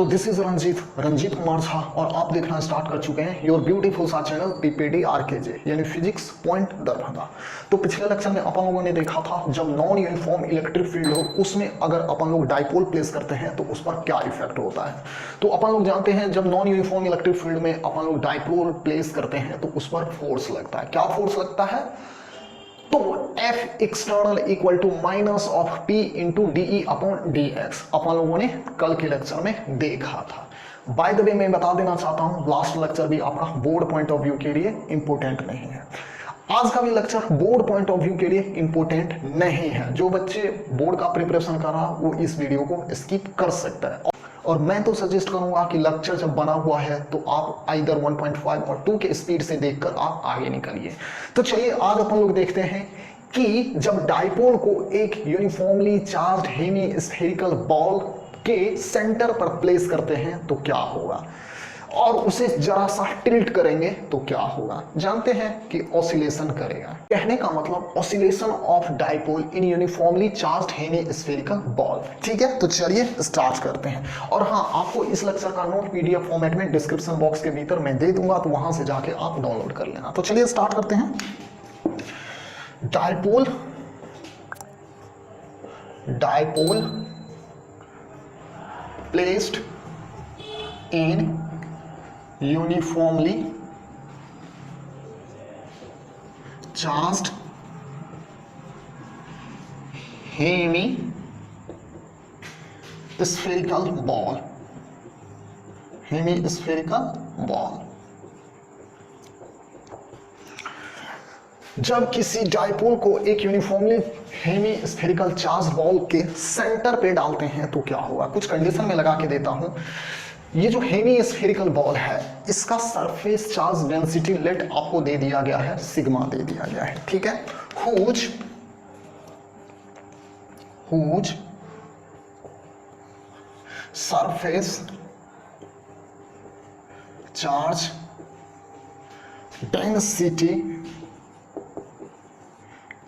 तो this is Ranjit Kumar Jha और आप देखना स्टार्ट कर चुके हैं योर ब्यूटीफुल सा चैनल पीपीडी आरकेजे यानी फिजिक्स पॉइंट दरभंगा। तो पिछले लेक्चर में अपन लोगों ने देखा था जब नॉन यूनिफॉर्म इलेक्ट्रिक फील्ड हो उसमें अगर अपन लोग डाइपोल प्लेस करते हैं तो उस पर क्या इफेक्ट होता है। तो अपन लोग जानते हैं जब नॉन यूनिफॉर्म इलेक्ट्रिक फील्ड में अपन लोग डाइपोल प्लेस करते हैं तो उस पर फोर्स लगता है। क्या फोर्स लगता है? तो F external equal to minus of P into d upon d x अपन लोगों ने कल के लेक्चर में देखा था। बाय द वे मैं बता देना चाहता हूं लास्ट लेक्चर भी आपका बोर्ड पॉइंट ऑफ व्यू के लिए इंपॉर्टेंट नहीं है। आज का भी lecture board point of view के लिए इंपॉर्टेंट नहीं है। जो बच्चे बोर्ड का प्रिपरेशन कर रहा वो इस वीडियो को स्किप कर सकता है और मैं तो सजेस्ट करूंगा कि लेक्चर जब बना हुआ है तो आप आइदर 1.5 और 2 के स्पीड से देखकर आप आगे निकलिए। तो चलिए आज अपन लोग देखते हैं कि जब डाइपोल को एक uniformly charged hemispherical ball के सेंटर पर प्लेस करते हैं तो क्या होगा और उसे जरा सा टिल्ट करेंगे तो क्या होगा। जानते हैं कि ऑसिलेशन करेगा। कहने का मतलब oscillation of dipole in uniformly charged hemispherical ball. ठीक है, तो चलिए स्टार्ट करते हैं। और हाँ, आपको इस लेक्चर का नोट पीडीएफ फॉर्मेट में डिस्क्रिप्शन बॉक्स के भीतर मैं दे दूंगा, तो वहां से जाके आप डाउनलोड कर लेना। तो चलिए स्टार्ट करते हैं। Dipole placed in uniformly charged hemi spherical ball जब किसी डाइपोल को एक uniformly hemispherical charge ball के सेंटर पे डालते हैं तो क्या होगा। कुछ कंडीशन में लगा के देता हूं। ये जो हेमी स्फेरिकल बॉल है इसका सरफेस चार्ज डेंसिटी लेट आपको दे दिया गया है, सिग्मा दे दिया गया है। ठीक है, whose surface charge density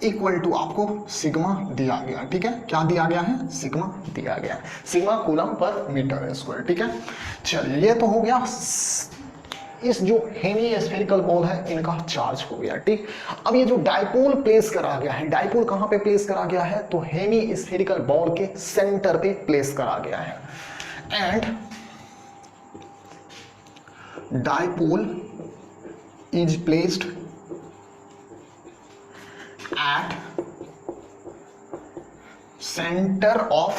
equal to आपको सिग्मा दिया गया। ठीक है, क्या दिया गया है? सिग्मा दिया गया है, सिग्मा कूलम पर मीटर स्क्वायर। ठीक है, चलिए ये तो हो गया। इस जो हेमी स्फेरिकल बॉल है इनका चार्ज हो गया। ठीक, अब ये जो डाइपोल प्लेस करा गया है, डाइपोल कहां पे प्लेस करा गया है? तो हेमी स्फेरिकल बॉल के सेंटर पे प्लेस करा गया है। And dipole is placed at center of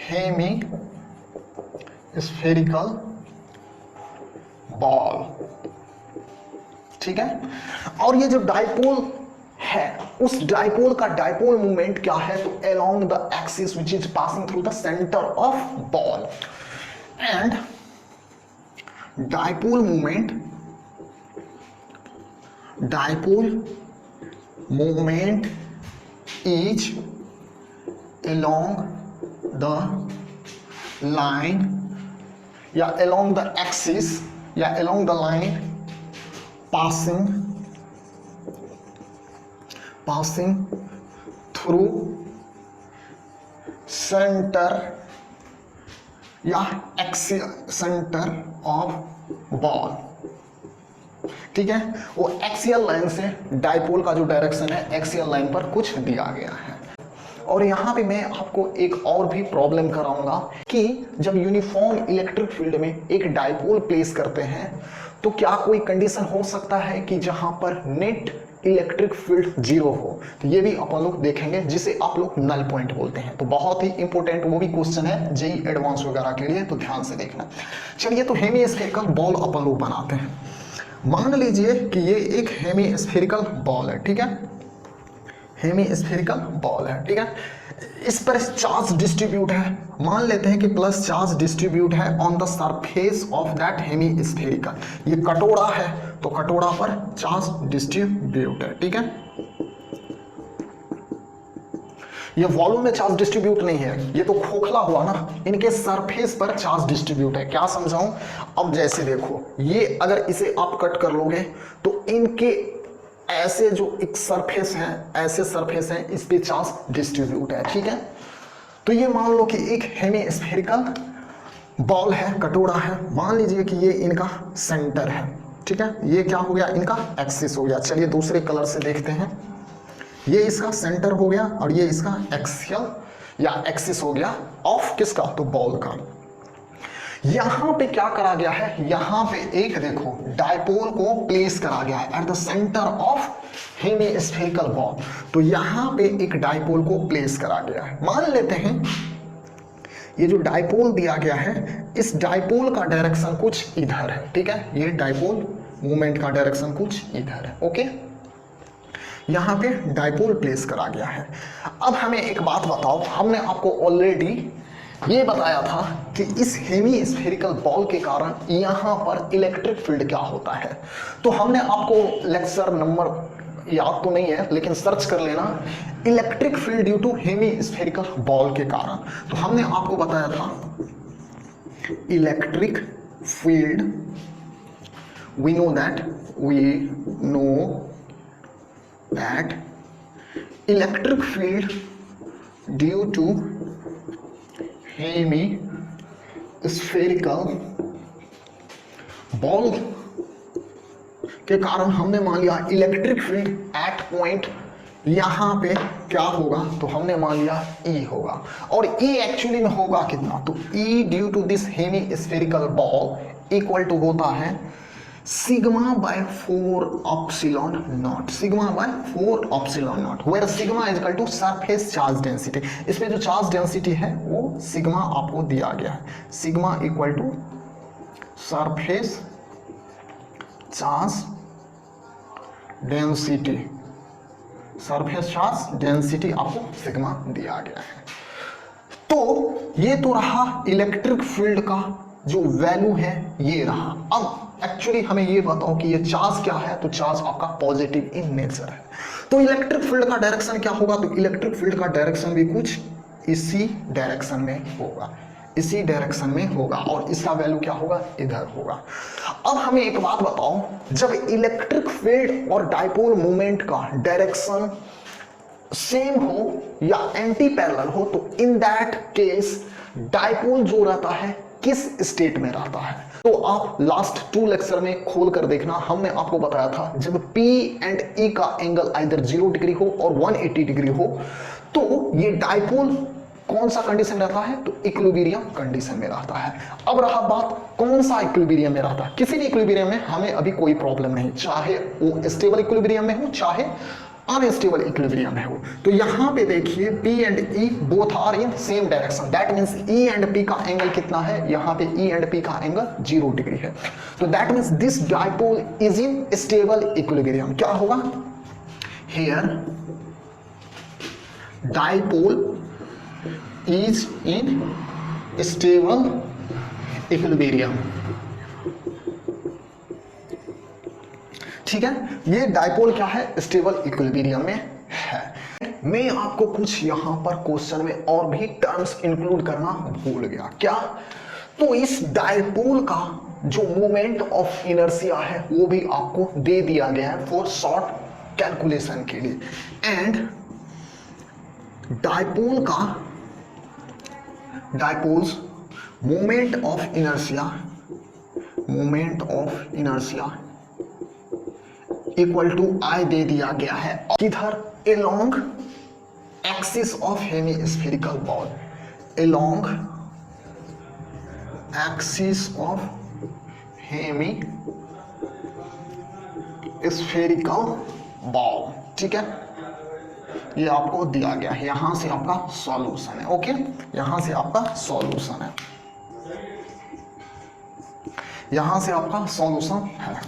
hemispherical ball। ठीक है, और ये जो डाइपोल है उस डाइपोल का डाइपोल मूवमेंट क्या है? तो along the axis which is passing through the center of ball and dipole moment is along the line या along the axis या along the line passing through center या axial center of ball। ठीक है, वो axial line से dipole का जो direction है एक्सियल लाइन पर कुछ दिया गया है। और यहाँ पे मैं आपको एक और भी प्रॉब्लम कराऊंगा कि जब यूनिफॉर्म इलेक्ट्रिक फील्ड में एक डाइपोल प्लेस करते हैं तो क्या कोई कंडीशन हो सकता है कि जहां पर नेट इलेक्ट्रिक फील्ड जीरो हो। तो ये भी अपन लोग देखेंगे जिसे आप लोग नल पॉइंट बोलते हैं। तो बहुत ही इंपॉर्टेंट वो भी क्वेश्चन है जेईई एडवांस वगैरह के लिए, तो ध्यान से देखना। चलिए, तो हेमी स्फेरिकल बॉल अपन लोग बनाते हैं। मान लीजिए कि ये एक हेमी स्फेरिकल बॉल है। ठीक है, हेमी स्फेरिकल बॉल है। ठीक है, इस पर चार्ज डिस्ट्रीब्यूट है। मान लेते हैं कि प्लस चार्ज डिस्ट्रीब्यूट है on the surface of that hemispherical. ये कटोरा है तो कटोरा पर चार्ज डिस्ट्रीब्यूट है। ठीक है, ये वॉल्यूम में चार्ज डिस्ट्रीब्यूट नहीं है, ये तो खोखला हुआ ना, इनके सरफेस पर चार्ज डिस्ट्रीब्यूट है। क्या समझाऊं? अब जैसे देखो, ये अगर इसे आप कट कर लोगे तो इनके ऐसे जो एक सरफेस है, ऐसे सरफेस है, इस पे चार्ज डिस्ट्रीब्यूट है। ठीक है, तो ये मान लो कि एक हेमीस्फेरिकल बॉल है, कटोरा है, मान लीजिए कि ये इनका सेंटर है, ठीक है, ये क्या हो गया, इनका एक्सिस हो गया। चलिए दूसरे कलर से देखते हैं, ये इसका सेंटर हो गया और ये इसका एक्सियल या एक्सिस हो गया ऑफ किसका, तो बॉल का। यहां पे क्या करा गया है, यहां पे एक देखो डायपोल को प्लेस करा गया है at the centre of hemispherical ball. तो यहां पे एक डायपोल को प्लेस करा गया है। मान लेते हैं ये जो डायपोल दिया गया है, इस डायपोल का डायरेक्शन कुछ इधर है, ठीक है, ये डायपोल मूवमेंट का डायरेक्शन कुछ इधर है, ओके। यहां पे डायपोल प्लेस करा गया है। अब हमें एक बात बताओ, हमने आपको ऑलरेडी ये बताया था कि इस हेमीस्फेरिकल बॉल के कारण यहां पर इलेक्ट्रिक फील्ड क्या होता है। तो हमने आपको लेक्चर नंबर याद तो नहीं है लेकिन सर्च कर लेना, electric field due to hemispherical ball के कारण। तो हमने आपको बताया था electric field, we know that electric field due to hemispherical ball के कारण हमने मान लिया इलेक्ट्रिक फील्ड एट पॉइंट यहां पे क्या होगा, तो हमने मान लिया E होगा। और E एक्चुअली में होगा कितना, तो E due to this hemispherical ball equal to होता है sigma by 4 epsilon naught, sigma by 4 epsilon naught, where sigma is equal to surface charge density. इसमें जो चार्ज डेंसिटी है वो सिग्मा आपको दिया गया है, sigma equal to surface charge density, surface charge density आपको सिग्मा दिया गया है। तो ये तो रहा इलेक्ट्रिक फील्ड का जो वैल्यू है, ये रहा। अब एक्चुअली हमें ये बताओ कि ये चार्ज क्या है, तो चार्ज आपका पॉजिटिव इन नेचर है। तो इलेक्ट्रिक फील्ड का डायरेक्शन क्या होगा, तो इलेक्ट्रिक फील्ड का डायरेक्शन भी कुछ इसी डायरेक्शन में होगा, इसी डायरेक्शन में होगा, और इसका वैल्यू क्या होगा, इधर होगा। अब हमें एक बात बताओ, जब इलेक्ट्रिक फील्ड और डायपोल मूवमेंट का डायरेक्शन सेम हो या एंटी पैरेलल हो, तो इन दैट केस डायपोल जो रहता है किस स्टेट में रहता है। तो आप लास्ट 2 लेक्चर में खोल कर देखना, हमने आपको बताया था जब P एंड E का एंगल आइदर 0 डिग्री हो और 180 डिग्री हो, तो ये डायपोल कौन सा कंडीशन रहता है, तो इक्विलिब्रियम कंडीशन में रहता है। अब रहा बात कौन सा इक्विलिब्रियम में रहता है, किसी भी इक्विलिब्रियम में हमें अभी कोई प्रॉब्लम नहीं, चाहे वो स्टेबल इक्विलिब्रियम में हो चाहे अनस्टेबल इक्विलिब्रियम है वो। तो यहां पे देखिए P and E both are in same direction, that means E and P का एंगल कितना है, यहां पे E एंड P का एंगल 0 डिग्री है। तो that means this dipole is in stable equilibrium. क्या होगा, here dipole is in stable equilibrium, ठीक है। ये डायपोल क्या है, स्टेबल इक्विलिब्रियम में है। मैं आपको कुछ यहां पर क्वेश्चन में और भी टर्म्स इंक्लूड करना भूल गया, क्या, तो इस डायपोल का जो मोमेंट ऑफ इनर्शिया है वो भी आपको दे दिया गया है फॉर शॉर्ट कैलकुलेशन के लिए। And dipole's moment of inertia equal to I दे दिया गया है किधर, along axis of hemispherical ball, along axis of hemispherical ball, ठीक है। ये आपको दिया गया है, यहां से आपका सॉल्यूशन है, ओके, यहां से आपका सॉल्यूशन है, यहां से आपका सॉल्यूशन है।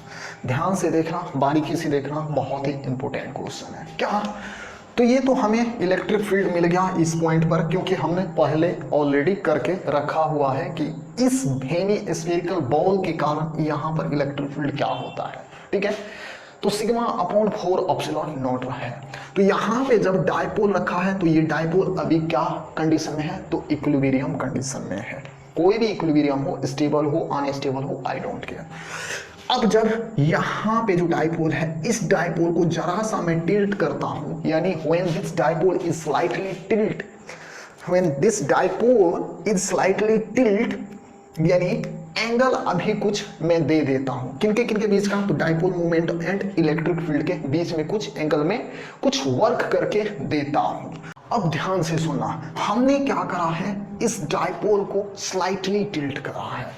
ध्यान से देखना, बारीकी से देखना, बहुत ही इंपॉर्टेंट क्वेश्चन है। क्या, तो ये तो हमें इलेक्ट्रिक फील्ड मिल गया इस पॉइंट पर, क्योंकि हमने पहले ऑलरेडी करके रखा हुआ है कि इस हेमीस्फेरिकल बॉल के कारण यहाँ पर इलेक्ट्रिक फील्ड क्या होता है, ठीक है। तो सिग्मा अपॉन 4 एप्सिलॉन नॉट रहा है। तो यहाँ पे जब डायपोल रखा है तो ये डायपोल अभी क्या कंडीशन में है, तो इक्विलिब्रियम कंडीशन में है। कोई भी इक्विलिब्रियम हो, स्टेबल हो अनस्टेबल हो, आई डोंट केयर। अब जब यहाँ पे जो डायपोल है, इस डायपोल को जरा सा मैं टिल्ट करता हूं, यानी when this dipole is slightly tilt, when this dipole is slightly tilt, यानी एंगल अभी कुछ मैं दे देता हूं किनके बीच का, तो dipole movement and electric field के बीच में कुछ एंगल में कुछ वर्क करके देता हूं। अब ध्यान से सुनना, हमने क्या करा है, इस डाइपोल को स्लाइटली टिल्ट करा है।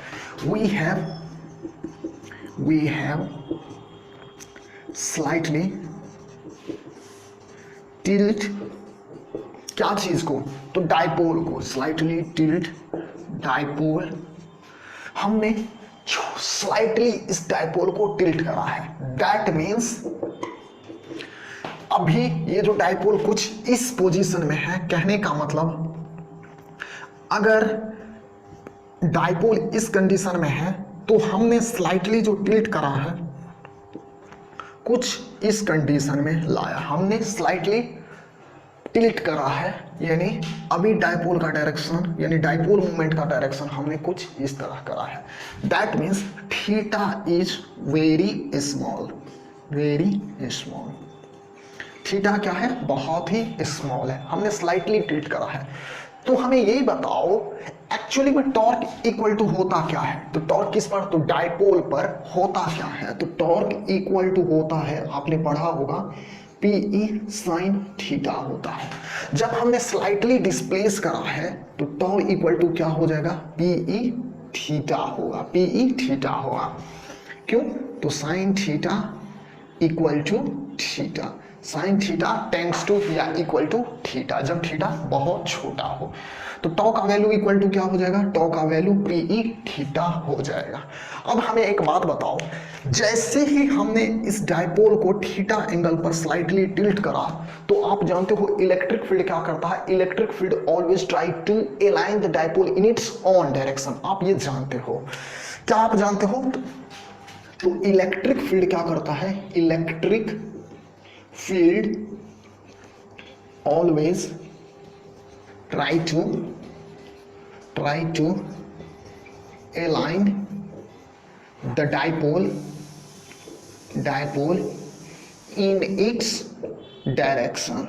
वी हैव स्लाइटली टिल्ट क्या चीज को, तो डाइपोल को स्लाइटली टिल्ट डाइपोल। हमने स्लाइटली इस डाइपोल को टिल्ट करा है, दैट मीन्स अभी ये जो डाइपोल कुछ इस पोजीशन में है, कहने का मतलब अगर डाइपोल इस कंडीशन में है तो हमने स्लाइटली जो टिल्ट करा है कुछ इस कंडीशन में लाया, हमने स्लाइटली टिल्ट करा है, यानी अभी डाइपोल का डायरेक्शन यानी डाइपोल मूवमेंट का डायरेक्शन हमने कुछ इस तरह करा है। That means theta is very small, theta क्या है, बहुत ही स्मॉल है, हमने स्लाइटली टिल्ट करा है। तो हमें यही बताओ एक्चुअली में टॉर्क इक्वल टू होता क्या है, तो टॉर्क किस पर, तो डाइपोल पर होता क्या है, तो टॉर्क इक्वल टू होता है, आपने पढ़ा होगा PE साइन थीटा होता है। जब हमने स्लाइटली डिस्प्लेस करा है तो टॉर्क इक्वल टू क्या हो जाएगा, PE थीटा होगा, PE थीटा होगा। क्यों, तो sine theta equal to theta, sine theta tends to या इक्वल टू थीटा, जब थीटा बहुत छोटा हो। तो टॉ का वैल्यू इक्वल टू क्या हो जाएगा, टॉ का वैल्यू PE थीटा हो जाएगा। अब हमें एक बात बताओ, जैसे ही हमने इस डाइपोल को थीटा एंगल पर स्लाइटली टिल्ट करा तो आप जानते हो इलेक्ट्रिक फील्ड क्या करता है, electric field always try to align the dipole in its own direction. आप ये जानते हो, क्या आप जानते हो, तो इलेक्ट्रिक फील्ड क्या करता है, electric field always try to align the dipole in its direction,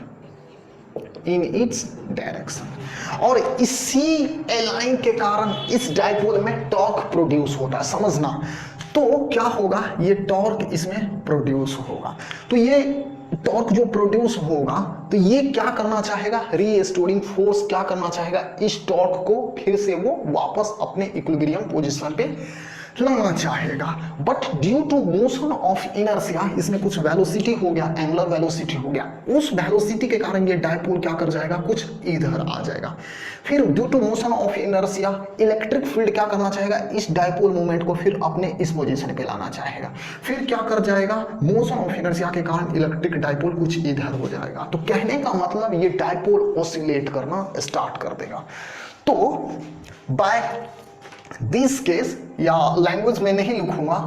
और इसी अलाइन के कारण इस डाइपोल में टॉर्क प्रोड्यूस होता है, समझना। तो क्या होगा, ये टॉर्क इसमें प्रोड्यूस होगा, तो ये टॉर्क जो प्रोड्यूस होगा तो ये क्या करना चाहेगा, रीस्टोरिंग फोर्स क्या करना चाहेगा, इस टॉर्क को फिर से वो वापस अपने इक्विलिब्रियम पोजीशन पे लाना चाहेगा। But due to motion of inertia, इसमें कुछ वेलोसिटी हो गया, एंगुलर वेलोसिटी हो गया, उस वेलोसिटी के कारण ये डाइपोल क्या कर जाएगा, कुछ इधर आ जाएगा। फिर due to motion of inertia electric field क्या करना चाहेगा, इस डाइपोल मूवमेंट को फिर अपने इस पोजीशन पे लाना चाहेगा। फिर क्या कर जाएगा, मोशन ऑफ इनर्शिया के कारण इलेक्ट्रिक डाइपोल कुछ इधर हो जाएगा। तो कहने का मतलब ये डाइपोल ऑसिलेट करना स्टार्ट कर देगा। तो बाय दिस केस, या लैंग्वेज में नहीं लिखूंगा,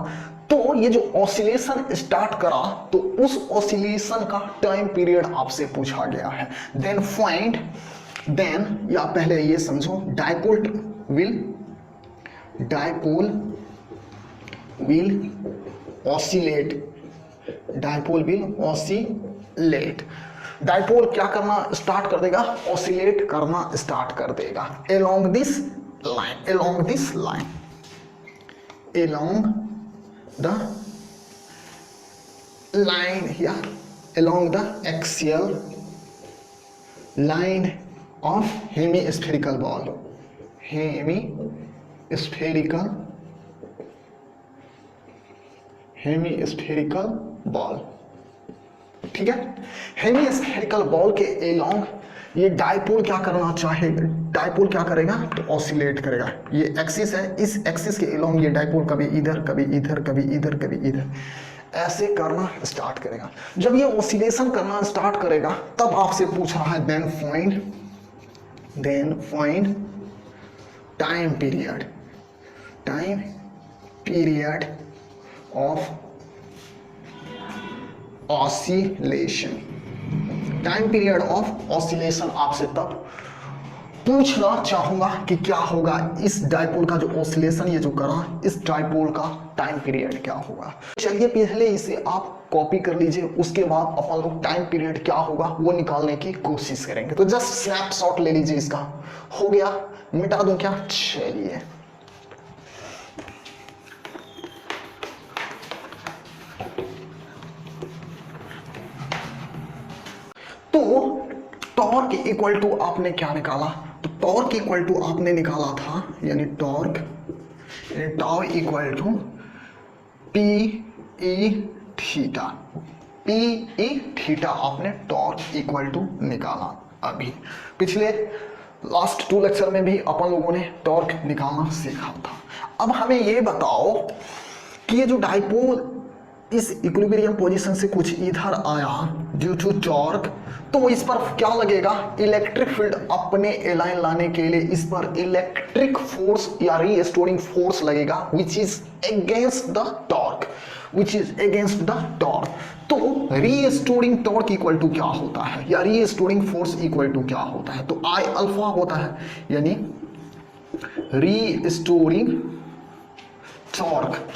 तो ये जो ऑसिलेशन स्टार्ट करा तो उस ऑसिलेशन का टाइम पीरियड आपसे पूछा गया है। देन फाइंड, देन या पहले ये समझो, डाइपोल विल ऑसिलेट, डाइपोल क्या करना स्टार्ट कर देगा, ऑसिलेट करना स्टार्ट कर देगा along this line, along the line here, along the axial line of hemispherical ball, hemispherical ball, ठीक है। हेमिस्फेरिकल बॉल के एलोंग ये डाइपोल क्या करना चाहेगा, डाइपोल क्या करेगा, तो ऑसिलेट करेगा। ये एक्सिस है, इस एक्सिस के एलोंग ये डाइपोल कभी इधर कभी इधर कभी इधर कभी इधर ऐसे करना स्टार्ट करेगा। जब ये ऑसिलेशन करना स्टार्ट करेगा तब आपसे पूछ रहा है then find time period of oscillation, time period of oscillation आपसे तब पूछना चाहूंगा कि क्या होगा इस डाइपोल का जो ऑसिलेशन ये जो करा, इस डाइपोल का टाइम पीरियड क्या होगा। चलिए पहले इसे आप कॉपी कर लीजिए, उसके बाद अपन लोग टाइम पीरियड क्या होगा वो निकालने की कोशिश करेंगे। तो जस्ट स्नैपशॉट ले लीजिए इसका। हो गया, मिटा दूं क्या? चलिए, तो टॉर्क इक्वल टू आपने क्या निकाला? तो टॉर्क इक्वल टू आपने निकाला था, यानी torque tau equal to P E theta. P E theta आपने टॉर्क इक्वल टू निकाला। अभी पिछले लास्ट 2 लेक्चर में भी अपन लोगों ने टॉर्क निकालना सीखा था। अब हमें ये बताओ कि ये जो डाइपोल इस इक्विलिब्रियम पोजीशन से कुछ इधर आया ड्यू टू टॉर्क, तो इस पर क्या लगेगा? इलेक्ट्रिक फील्ड अपने अलाइन लाने के लिए इस पर इलेक्ट्रिक फोर्स या रीस्टोरिंग फोर्स लगेगा विच is against the torque, which is against the torque. तो रीस्टोरिंग टॉर्क इक्वल टू क्या होता है, या रीस्टोरिंग फोर्स इक्वल टू क्या होता है? तो आई अल्फा होता है, यानी रीस्टोरिंग टॉर्क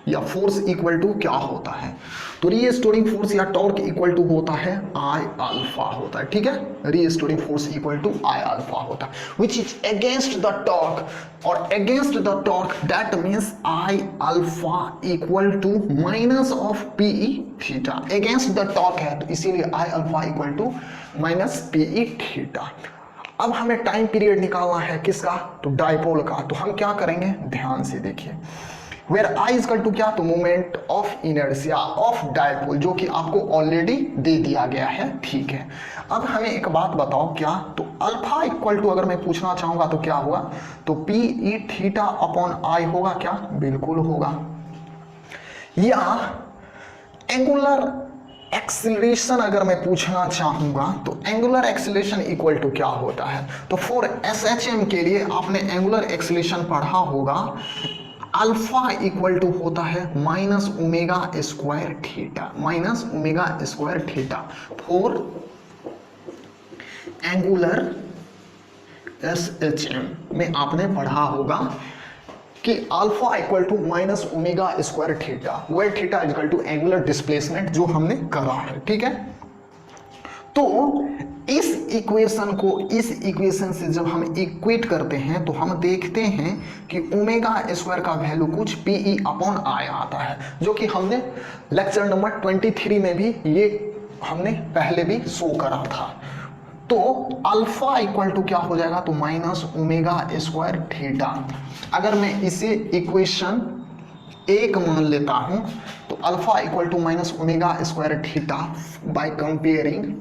या फोर्स इक्वल टू क्या होता है? तो रीस्टोरिंग फोर्स या टॉर्क इक्वल टू होता है आई अल्फा होता है, ठीक है। Restoring force equal to I alpha होता है which is against the torque, और against the torque that means I alpha equal to minus of P E theta. Against the torque है तो इसीलिए I alpha equal to minus P E theta. अब हमें time period निकालना है किसका? तो डाइपोल का। तो हम क्या करेंगे, ध्यान से देखिए। वेयर आई इक्वल टू क्या? तो moment of inertia of dipole, जो कि आपको ऑलरेडी दे दिया गया है, ठीक है। अब हमें एक बात बताओ क्या? तो अल्फा इक्वल टू अगर मैं पूछना चाहूंगा तो क्या होगा? तो P E theta upon I होगा क्या? बिल्कुल होगा। या एंगुलर एक्सीलरेशन अगर मैं पूछना चाहूंगा तो एंगुलर एक्सीलरेशन इक्वल टू क्या होता है? तो फॉर एसएचएम के लिए आपने एंगुलर एक्सीलरेशन पढ़ा होगा, अल्फा इक्वल टू होता है minus omega square theta, minus omega square theta for angular SHM में आपने पढ़ा होगा कि alpha equal to minus omega square theta, where theta equal to angular displacement, जो हमने करा है, ठीक है। तो इस इक्वेशन को इस इक्वेशन से जब हम इक्वेट करते हैं तो हम देखते हैं कि ओमेगा स्क्वायर का वैल्यू कुछ पी ई अपॉन आई आता है, जो कि हमने लेक्चर नंबर 23 में भी ये हमने पहले भी शो करा था। तो अल्फा इक्वल टू क्या हो जाएगा? तो माइनस ओमेगा स्क्वायर थीटा। अगर मैं इसे इक्वेशन 1 मान लेता हूं तो alpha equal to minus omega square theta by comparing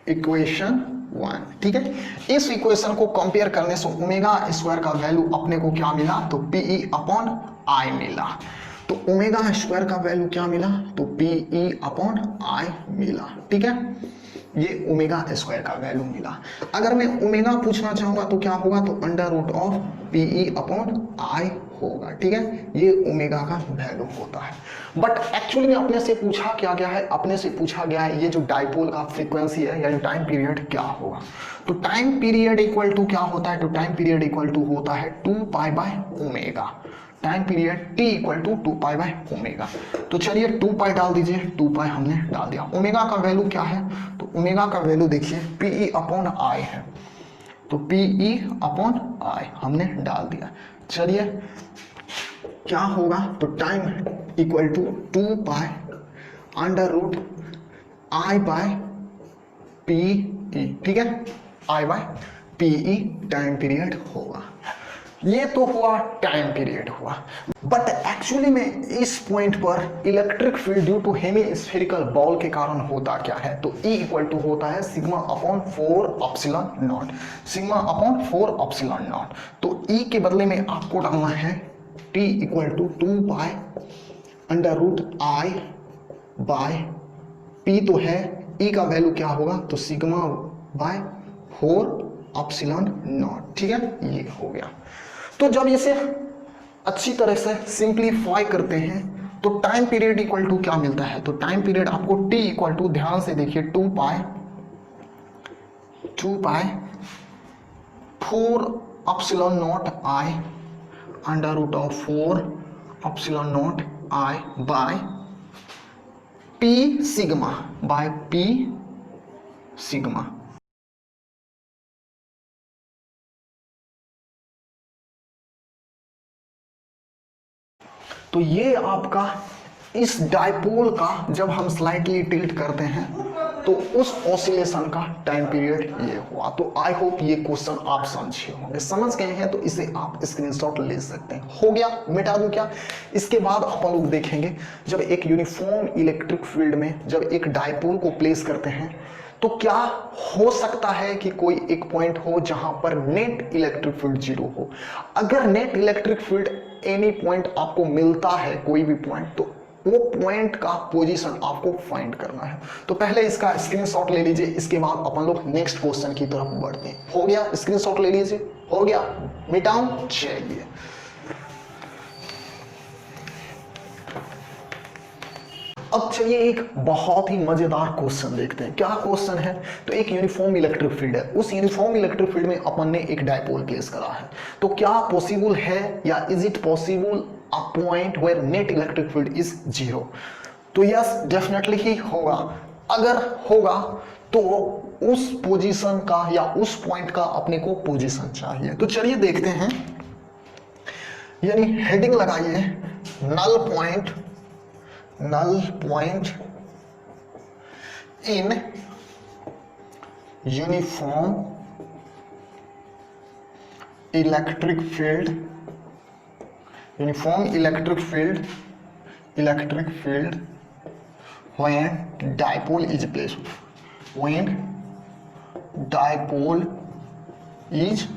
equation 1, ठीक है। इस इक्वेशन को कंपेयर करने से ओमेगा स्क्वायर का वैल्यू अपने को क्या मिला? तो पी ई अपॉन आई मिला। तो ओमेगा स्क्वायर का वैल्यू क्या मिला? तो पी ई अपॉन आई मिला, ठीक है। ये ओमेगा स्क्वायर का वैल्यू मिला। अगर मैं ओमेगा पूछना चाहूंगा तो क्या होगा? तो under root of P E upon I होगा, ठीक है। ये ओमेगा का वैल्यू होता है। बट एक्चुअली में अपने से पूछा क्या गया है? अपने से पूछा गया है ये जो डाइपोल का फ्रीक्वेंसी है या टाइम पीरियड क्या होगा। तो टाइम पीरियड इक्वल टू क्या होता है? तो टाइम पीरियड इक्वल टू होता है 2 pi by omega. Time period t equal to 2 pi by omega. तो चलिए 2 पाई डाल दीजिए, 2 पाई हमने डाल दिया। ओमेगा का वैल्यू क्या है? तो ओमेगा का वैल्यू देखिए पी ई अपॉन आई है, तो पी ई अपॉन आई हमने डाल दिया। चलिए क्या होगा? तो time equal to 2 pi under root I by P E, ठीक है। I by P E time period होगा। ये तो हुआ टाइम पीरियड हुआ। बट एक्चुअली में इस पॉइंट पर electric field due to hemispherical ball के कारण होता क्या है? तो E इक्वल टू होता है sigma upon 4 epsilon naught, sigma upon 4 epsilon naught. तो E के बदले में आपको डालना है T equal to 2 pi under root I by P तो है, E का वैल्यू क्या होगा? तो सिग्मा बाय 4 एप्सिलॉन नॉट, ठीक है। ये हो गया। तो जब इसे अच्छी तरह से सिंप्लीफाई करते हैं तो टाइम पीरियड इक्वल टू क्या मिलता है? तो टाइम पीरियड आपको t इक्वल टू, ध्यान से देखिए, 2 pi 4 epsilon naught I under root of 4 epsilon naught I by P sigma तो ये आपका इस डायपोल का जब हम स्लाइटली टिल्ट करते हैं तो उस ऑसिलेशन का टाइम पीरियड ये हुआ। तो आई होप ये क्वेश्चन आप समझे होंगे, समझ गए हैं तो इसे आप स्क्रीनशॉट ले सकते हैं। हो गया, मिटा दूं क्या? इसके बाद अपन लोग देखेंगे जब एक यूनिफॉर्म इलेक्ट्रिक फील्ड में जब एक डायपोल को प्लेस करते हैं तो क्या हो सकता है कि कोई एक पॉइंट हो जहां पर नेट इलेक्ट्रिक फील्ड जीरो हो। अगर net electric field any point आपको मिलता है, कोई भी पॉइंट, तो वो पॉइंट का पोजीशन आपको फाइंड करना है। तो पहले इसका स्क्रीनशॉट ले लीजिए, इसके बाद अपन लोग नेक्स्ट क्वेश्चन की तरफ बढ़ते हैं। हो गया, स्क्रीनशॉट ले लीजिए। हो गया, मिटाऊं? चलिए, अब चलिए एक बहुत ही मजेदार क्वेश्चन देखते हैं। क्या क्वेश्चन है? तो एक यूनिफॉर्म इलेक्ट्रिक फील्ड है, उस यूनिफॉर्म इलेक्ट्रिक फील्ड में अपन ने एक डायपोल प्लेस करा है। तो क्या पॉसिबल है या is it possible a point where net electric field is zero? तो यस, डेफिनेटली ही होगा। अगर होगा तो उस पोजीशन का या उस पॉइंट का अपने को पोजीशन चाहिए। तो चलिए देखते हैं, यानी हेडिंग लगाइए null point in uniform electric field when dipole is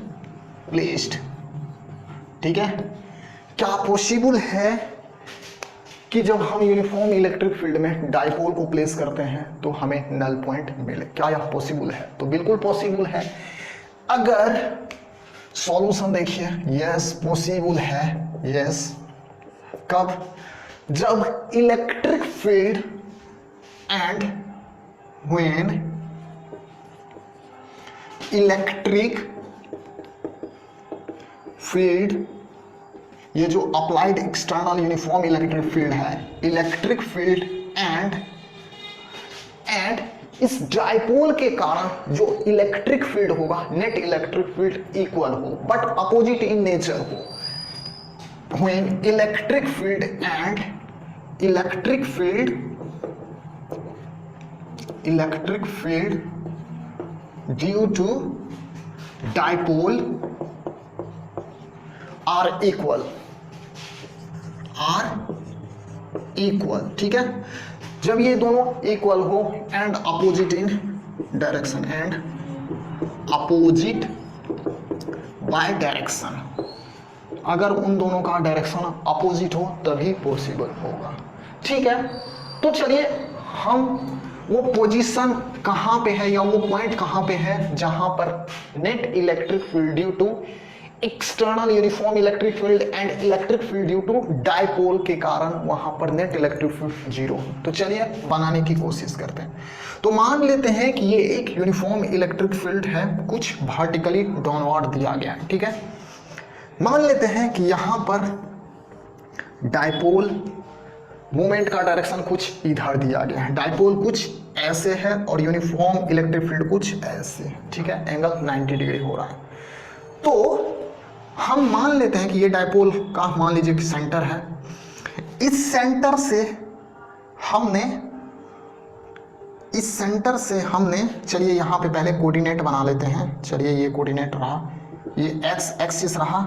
placed, ठीक है? क्या पॉसिबल है कि जब हम यूनिफॉर्म इलेक्ट्रिक फील्ड में डायपोल को प्लेस करते हैं तो हमें नल पॉइंट मिले? क्या यह पॉसिबल है? तो बिल्कुल पॉसिबल है। अगर सॉल्यूशन देखिए, यस पॉसिबल है, यस। कब? जब electric field and when electric field, ये जो applied external uniform electric field है, इलेक्ट्रिक फील्ड एंड इस डायपोल के कारण जो इलेक्ट्रिक फील्ड होगा, नेट इलेक्ट्रिक फील्ड इक्वल हो बट अपोजिट इन नेचर हो। When electric field and electric field due to dipole are equal, ठीक है? जब ये दोनों इक्वल हो and opposite in direction, and opposite by direction, अगर उन दोनों का डायरेक्शन अपोजिट हो तभी पॉसिबल होगा, ठीक है? तो चलिए हम वो पोजीशन कहां पे है या वो पॉइंट कहां पे है जहां पर net electric field due to external uniform electric field and electric field due to dipole के कारण वहां पर नेट इलेक्ट्रिक फील्ड जीरो। तो चलिए बनाने की कोशिश करते हैं। तो मान लेते हैं कि ये एक यूनिफॉर्म इलेक्ट्रिक फील्ड है, कुछ वर्टिकली डाउनवर्ड दिया गया है, ठीक है? मान लेते हैं कि यहां पर डायपोल मूवमेंट का डायरेक्शन कुछ इधर दिया गया है, डायपोल कुछ ऐसे है और यूनिफॉर्म इलेक्ट्रिक फील्ड कुछ ऐसे, ठीक है? एंगल 90 डिग्री हो रहा है। तो हम मान लेते हैं कि ये डायपोल का मान लीजिए कि सेंटर है। इस सेंटर से हमने चलिए यहाँ पे पहले कोऑर्डिनेट बना लेते हैं। चलिए ये कोऑर्डिनेट रहा, ये एक्स एक्सिस रहा,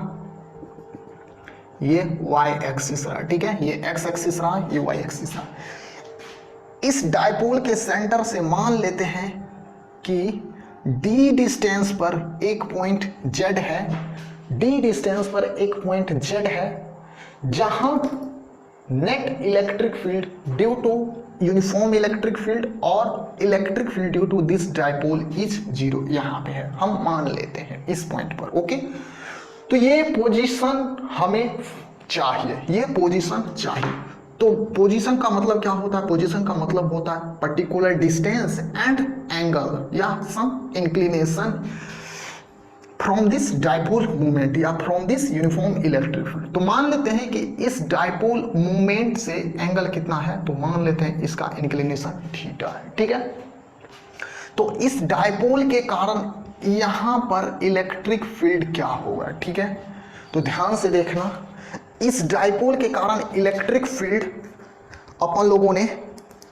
ये वाई एक्सिस रहा, ठीक है? ये एक्स एक्सिस रहा, ये वाई एक्सिस रहा। इस डायपोल के सेंटर से मान लेते हैं कि d डिस्टेंस पर एक पॉइंट z है, d डिस्टेंस पर एक पॉइंट z है जहां net electric field due to uniform electric field और electric field due to this dipole is zero, यहां पे है, हम मान लेते हैं इस पॉइंट पर, ओके? तो ये पोजीशन हमें चाहिए, ये पोजीशन चाहिए। तो पोजीशन का मतलब क्या होता है? पोजीशन का मतलब होता है पर्टिकुलर डिस्टेंस एंड एंगल या some inclination from this dipole movement या from this uniform electric field. तो मान लेते हैं कि इस डाइपोल मूवमेंट से एंगल कितना है, तो मान लेते हैं इसका इंक्लिनेशन थीटा है, ठीक है। तो इस डाइपोल के कारण यहां पर इलेक्ट्रिक फील्ड क्या होगा, ठीक है। तो ध्यान से देखना, इस डाइपोल के कारण इलेक्ट्रिक फील्ड अपन लोगों ने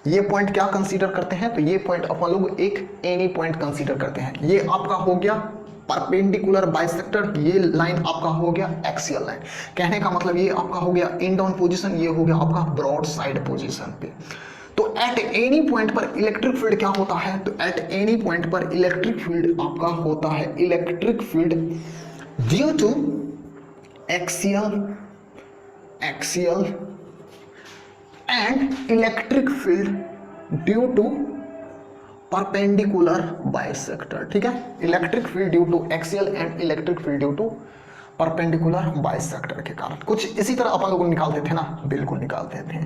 ये पॉइंट क्या कंसीडर करते हैं, तो ये पॉइंट अपन लोग एक एनी पॉइंट कंसीडर करते हैं। ये आपका हो गया परपेंडिकुलर बाइसेक्टर, ये लाइन आपका हो गया एक्सियल लाइन। कहने का मतलब ये आपका हो गया इन डाउन पोजीशन, ये हो गया आपका ब्रॉड साइड पोजीशन पे। तो एट एनी पॉइंट पर इलेक्ट्रिक फील्ड क्या होता है, तो एट एनी पॉइंट पर इलेक्ट्रिक फील्ड आपका होता है electric field due to axial and electric field due to perpendicular bisector, ठीक है। Electric field due to axial and electric field due to perpendicular bisector के कारण। कुछ इसी तरह अपन लोग निकालते थे ना, बिल्कुल निकालते थे।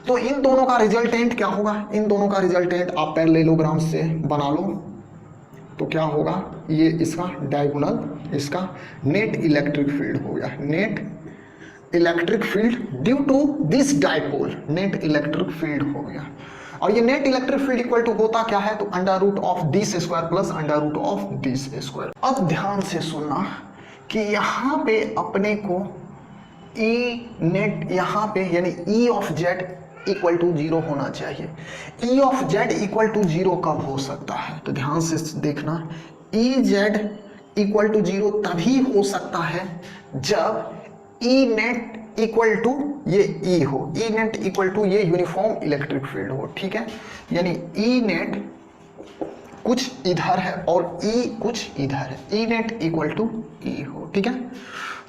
तो इन दोनों का रिजल्टेंट क्या होगा, इन दोनों का रिजल्टेंट आप पैरेललोग्राम से बना लो। तो क्या होगा, ये इसका डायगोनल, इसका नेट इलेक्ट्रिक फील्ड हो गया, net electric field due to this dipole, net electric field हो गया। और ये net electric field equal to होता क्या है, तो under root of this square plus under root of this square. अब ध्यान से सुनना कि यहाँ पे अपने को ई नेट यहाँ पे यानी E of Z equal to 0 होना चाहिए। E of Z equal to 0 कब हो सकता है, तो ध्यान से देखना, ई जेड इक्वल टू 0 तभी हो सकता है जब ई नेट इक्वल टू ये ई हो, ई नेट इक्वल टू ये यूनिफॉर्म इलेक्ट्रिक फील्ड हो, ठीक है। यानी ई नेट कुछ इधर है और ई कुछ इधर है, ई नेट इक्वल टू ई हो, ठीक है।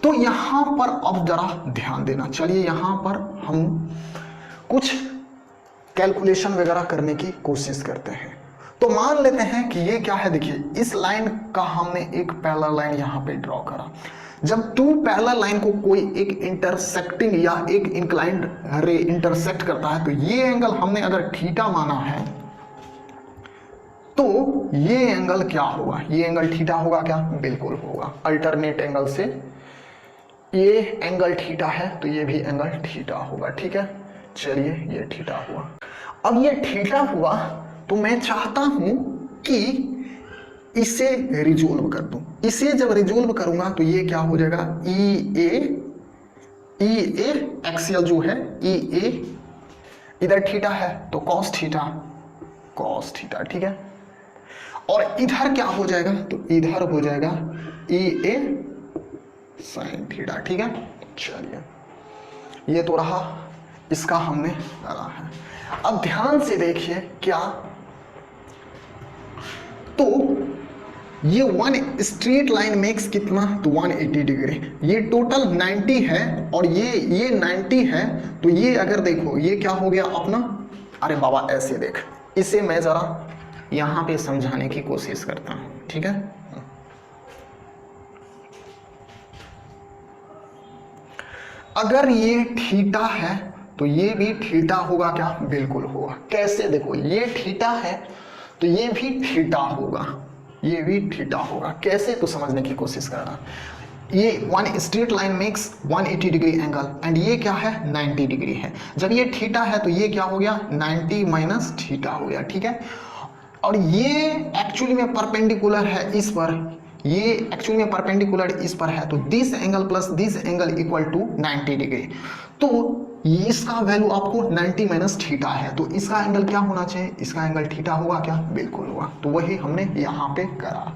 तो यहां पर अब जरा ध्यान देना, चलिए यहां पर हम कुछ कैलकुलेशन वगैरह करने की कोशिश करते हैं। तो मान लेते हैं कि ये क्या है, देखिए इस लाइन का हमने एक पैरेलल लाइन यहां पे ड्रॉ करा। जब टू पैरेलल लाइन को कोई एक इंटरसेक्टिंग या एक इंक्लाइंड रे इंटरसेक्ट करता है, तो ये एंगल हमने अगर थीटा माना है, तो ये एंगल क्या होगा, ये एंगल थीटा होगा क्या, बिल्कुल होगा। अल्टरनेट एंगल से ये एंगल थीटा है तो ये भी एंगल थीटा होगा, ठीक है। चलिए ये थीटा हुआ। अब ये थीटा हुआ तो मैं चाहता हूं कि इसे रिजोल्व कर दूं। इसे जब रिजोल्व करूंगा तो ये क्या हो जाएगा, ई ए एक्सियल जो है ई ए, इधर थीटा है तो कॉस थीटा, ठीक है। और इधर क्या हो जाएगा, तो इधर हो जाएगा ई ए साइन थीटा, ठीक है। चलिए ये तो रहा, इसका हमने करा है। अब ध्यान से देखिए क्या, तो ये वन स्ट्रेट लाइन मेक्स कितना, तो 180 डिग्री। ये टोटल 90 है और ये 90 है, तो ये अगर देखो ये क्या हो गया अपना, अरे बाबा ऐसे देख, इसे मैं जरा यहां पे समझाने की कोशिश करता हूं, ठीक है। अगर ये थीटा है तो ये भी थीटा होगा क्या, बिल्कुल होगा। कैसे, देखो ये थीटा है तो ये भी थीटा होगा, ये भी थीटा होगा। कैसे, तो समझने की कोशिश करना। ये one straight line makes 180 degree angle and ये क्या है 90 डिग्री है। जब ये थीटा है तो ये क्या हो गया 90 माइनस थीटा हो गया, ठीक है। और ये एक्चुअली में परपेंडिकुलर है इस पर, ये एक्चुअली में परपेंडिकुलर इस पर है, तो this angle plus this angle equal to 90 degree. तो इसका वैल्यू आपको 90 माइनस थीटा है, तो इसका एंगल क्या होना चाहिए, इसका एंगल थीटा होगा क्या, बिल्कुल होगा। तो वही हमने यहाँ पे करा।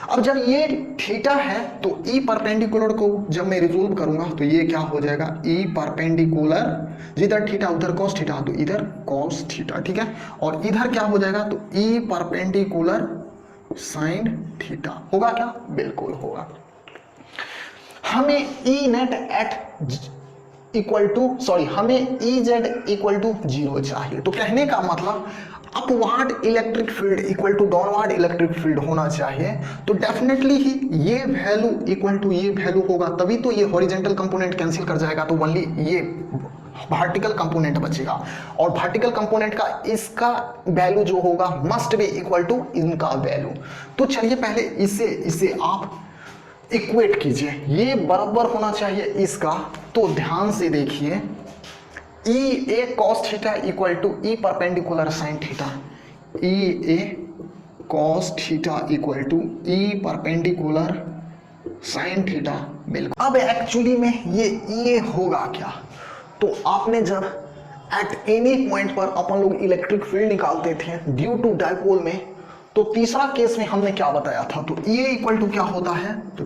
अब जब ये थीटा है तो ई परपेंडिकुलर को जब मैं रिजोल्व करूंगा तो ये क्या हो जाएगा, ई परपेंडिकुलर, जिधर थीटा उधर कॉस थीटा, तो इधर कॉस थीटा, ठीक है। और इधर क्या हो जाएगा, तो ई परपेंडिकुलर साइन थीटा होगा क्या, बिल्कुल होगा। हमें E net at equal to, sorry, हमें ई जेड इक्वल टू 0 चाहिए। तो कहने का मतलब upward electric field equal to downward electric field होना चाहिए। तो डेफिनेटली ही ये वैल्यू इक्वल टू ये वैल्यू होगा, तभी तो ये हॉरिजॉन्टल कंपोनेंट कैंसिल कर जाएगा, तो ओनली ये वर्टिकल कंपोनेंट बचेगा। और वर्टिकल कंपोनेंट का इसका वैल्यू जो होगा मस्ट बी इक्वल टू इनका वैल्यू। तो चलिए पहले इसे आप इक्वेट कीजिए, ये बराबर होना चाहिए इसका। तो ध्यान से देखिए, E A cos theta equal to E perpendicular sine theta, E A cos theta equal to E perpendicular sine theta. बिल्कुल। अब एक्चुअली में ये होगा क्या, तो आपने जब एट एनी पॉइंट पर अपन लोग इलेक्ट्रिक फील्ड निकालते थे ड्यू टू डाइपोल में, तो तीसरा केस में हमने क्या बताया था, तो ये इक्वल टू क्या होता है, तो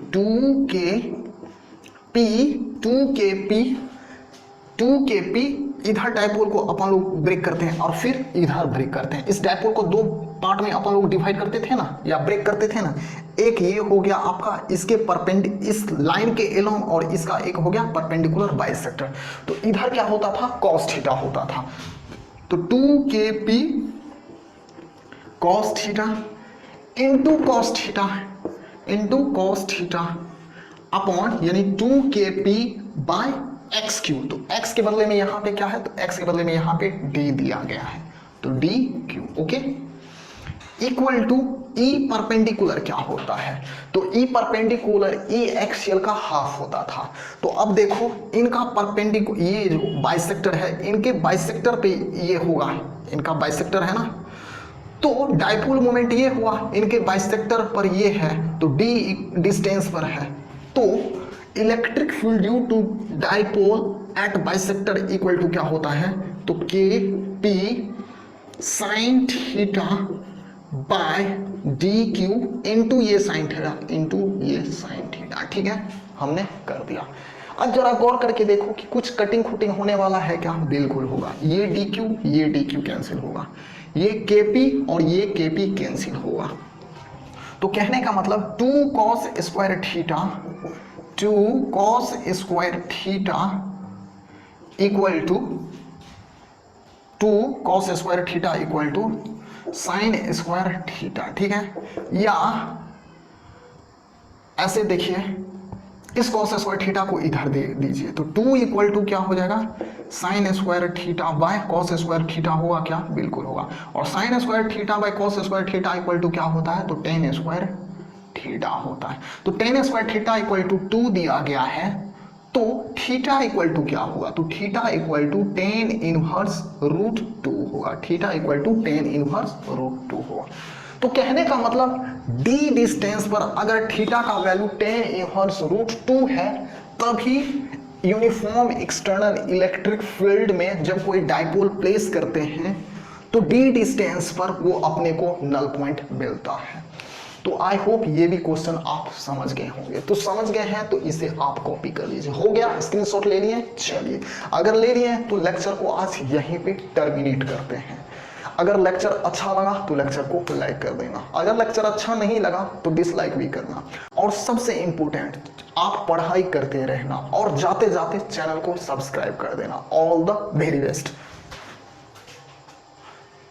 2kp इधर डाइपोल को अपन लोग ब्रेक करते हैं और फिर इधर ब्रेक करते हैं। इस डाइपोल को दो पार्ट में अपन लोग डिवाइड करते थे ना, या ब्रेक करते थे ना। एक ये हो गया आपका इसके इस लाइन के एलोंग, और इसका एक हो गया परपेंडिकुलर बाइसेक्टर। तो इधर क्या होता था, कॉस थीटा होता था। तो 2kp cos theta into cos theta upon यानी 2kp बाय एक्स क्यू। तो x के बदले में यहाँ पे क्या है, तो x के बदले में यहाँ पे d दिया गया है, तो D Q. Okay, equal to E perpendicular क्या होता है, तो ई परपेंडिकुलर ई एक्सियल का हाफ होता था। तो अब देखो इनका परपेंडिकुलर, ये जो बाइसेक्टर है, इनके बाइसेक्टर पे ये होगा, इनका बाइसेक्टर है ना, तो डाइपोल मोमेंट ये हुआ, इनके बाइसेक्टर पर ये है, तो d डिस्टेंस पर है। तो electric field due to dipole at bisector equal to क्या होता है, तो K P sine theta by D Q into ये साइन थीटा, ठीक है, हमने कर दिया। अब जरा गौर करके देखो कि कुछ कटिंग खुटिंग होने वाला है क्या, बिल्कुल होगा। ये डी क्यू कैंसिल होगा, ये के पी और ये के पी कैंसिल होगा। तो कहने का मतलब 2 cos square theta equal to 2 cos square theta equal to sine square theta, ठीक है। या ऐसे देखिए, इस cos स्क्वायर थीटा को इधर दे दीजिए, तो 2 इक्वल टू क्या हो जाएगा, sine square theta by cos square theta होगा क्या, बिल्कुल होगा। और sine square theta by cos square theta equal to क्या होता है, तो tan स्क्वायर थीटा होता है। तो tan square theta equal to 2 दिया गया है, तो थीटा इक्वल टू क्या होगा, तो theta equal to tan inverse root 2 होगा, theta equal to tan inverse root 2 होगा। तो कहने का मतलब d डिस्टेंस पर अगर थीटा का वैल्यू tan इनवर्स रूट 2 है, तभी यूनिफॉर्म एक्सटर्नल इलेक्ट्रिक फील्ड में जब कोई डाइपोल प्लेस करते हैं तो d डिस्टेंस पर वो अपने को नल पॉइंट मिलता है। तो आई होप ये भी क्वेश्चन आप समझ गए होंगे। तो समझ गए हैं तो इसे आप कॉपी कर लीजिए। हो गया, स्क्रीनशॉट ले लिए, चलिए अगर ले लिए तो लेक्चर को आज यहीं पे टर्मिनेट करते हैं। अगर लेक्चर अच्छा लगा तो लेक्चर को लाइक कर देना, अगर लेक्चर अच्छा नहीं लगा तो डिसलाइक भी करना। और सबसे इंपॉर्टेंट, आप पढ़ाई करते रहना और जाते जाते चैनल को सब्सक्राइब कर देना। All the very best.